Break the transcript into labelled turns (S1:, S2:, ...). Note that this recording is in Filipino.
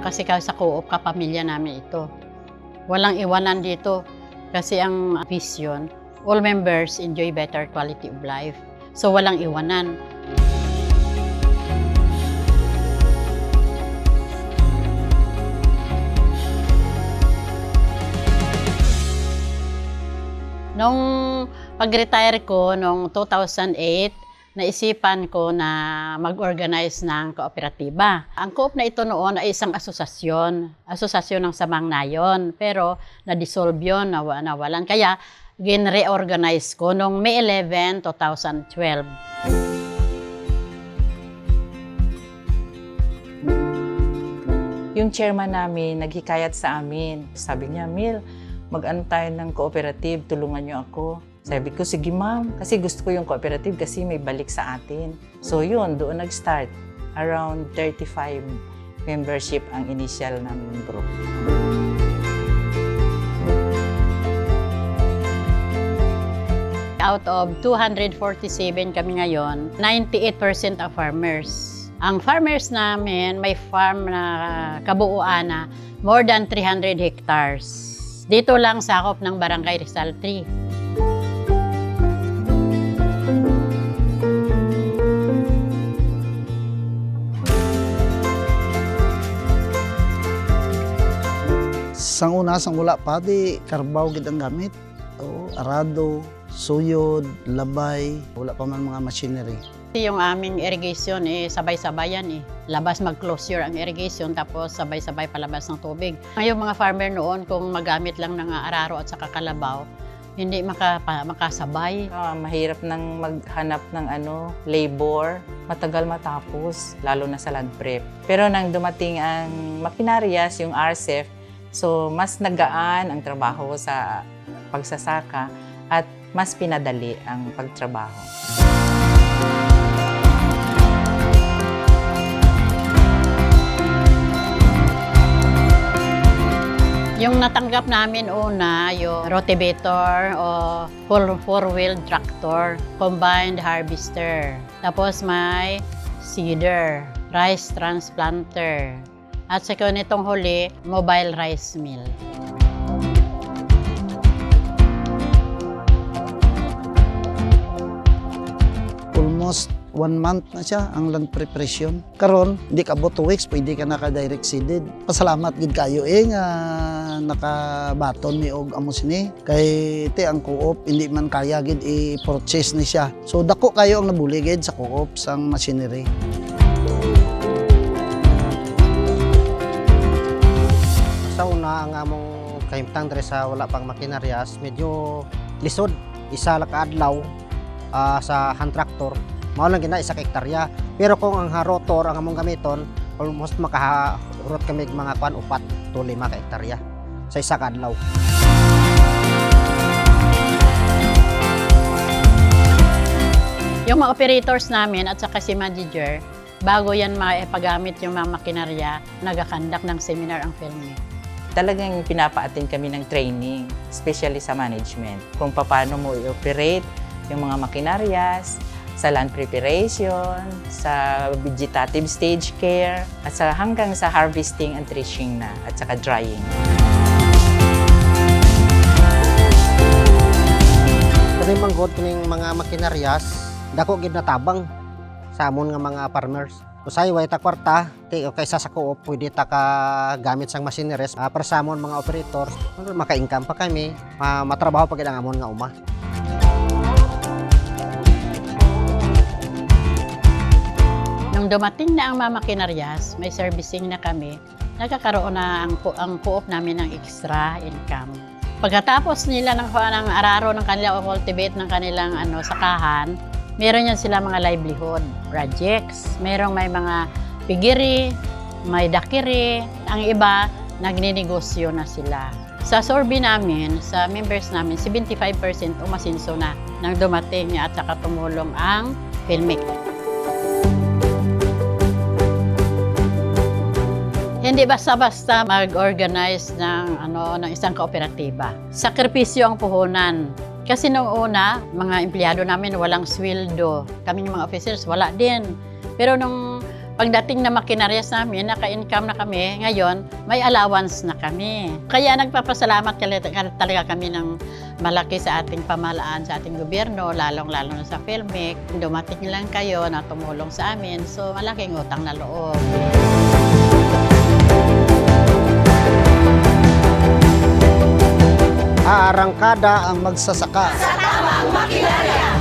S1: Kasi sa co-op kapamilya namin ito. Walang iwanan dito kasi ang vision, all members enjoy better quality of life. So walang iwanan. Nung pag-retire ko noong 2008, naisipan ko na mag-organize ng kooperatiba. Ang co-op na ito noon ay isang asosasyon ng Samang-Nayon, pero na-dissolve yun, nawalan. Kaya gin-reorganize ko noong May 11, 2012.
S2: Yung chairman namin, naghikayat sa amin. Sabi niya, Mil, mag-ano tayo ng cooperative, tulungan niyo ako. Sabi ko, sige ma'am, kasi gusto ko yung cooperative kasi may balik sa atin. So yun, doon nag-start. Around 35 membership ang initial namin group.
S1: Out of 247 kami ngayon, 98% are farmers. Ang farmers namin, may farm na kabuuan na more than 300 hectares. Dito lang sakop ng Barangay Rizal 3.
S3: Sang una, sang wala pa, di karbaw gid ang gamit. Arado, suyod, labay, wala pa man mga machinery.
S1: Yung aming irrigation, sabay-sabayan . Labas mag-closure ang irrigation, tapos sabay-sabay palabas ng tubig. Ngayong mga farmer noon, kung magamit lang ng araro at saka kalabaw, hindi makasabay.
S2: Mahirap nang maghanap ng labor, matagal matapos, lalo na sa land prep. Pero nang dumating ang makinarias, yung RCEF, so mas nagaan ang trabaho sa pagsasaka at mas pinadali ang pagtrabaho.
S1: Yung natanggap namin una, yung rotavator o four-wheel tractor, combined harvester. Tapos may seeder, rice transplanter. At saka nitong huli, mobile rice mill.
S3: Almost 1 month na siya ang land preparation. Karon, hindi ka abot 2 weeks, pwede ka naka-direct seeded. Pasalamat gid kayo nga nakabaton mi og amo sini. Kay ang co-op hindi man kaya gid i-purchase ni siya. So dako kayo ang nabuli gid sa co-op sang machinery.
S4: Sa una, ang among kahimtang diri sa wala pang makinaryas, medyo lisod. Isa lang kaadlaw sa hand tractor, mao lang gina isa ka hektarya. Pero kung ang rotor ang among gamiton, almost makaharot kami mga 4 to 5 ka hektarya sa isa ka adlaw.
S1: Yung mga operators namin at saka si manager, bago yan maipagamit yung mga makinarya, nagakandak ng seminar ang Philme.
S2: Talagang pinapa-attend kami ng training, especially sa management, kung paano mo i-operate yung mga makinaryas, sa land preparation, sa vegetative stage care, at hanggang sa harvesting and threshing na, at saka drying.
S4: Kani manggod kining mga makinaryas, dako gid natabang sa amon nga mga farmers. Usay way ta kwarta, kaysa sa co-op pwede ta ka gamit sang machineries para sa amon mga operators, maka-income pa kami, matrabaho pa gid ang amon nga uma.
S1: Nung dumating na ang mga makinaryas, may servicing na kami, nagkakaroon na ang co-op namin ng extra income. Pagkatapos nila ng araro ng kanila o cultivate ng kanilang sakahan, meron yan sila mga livelihood projects. Merong may mga pigiri, may dakiri. Ang iba, nagninegosyo na sila. Sa survey namin, sa members namin, 75% umasinso na nang dumating at saka tumulong ang Philme. Hindi basta-basta mag-organize ng isang kooperatiba. Sakripisyo ang puhunan. Kasi nung una, mga empleyado namin walang sweldo. Kaming mga officers, wala din. Pero nung Pagdating na makinarias namin, naka-income na kami, ngayon may allowance na kami. Kaya nagpapasalamat talaga kami ng malaki sa ating pamahalaan, sa ating gobyerno, lalong-lalo na sa PhilMec. Dumating lang kayo na tumulong sa amin, so malaking utang na loob.
S3: Aarangkada ang magsasaka. Sa tamang makinarya!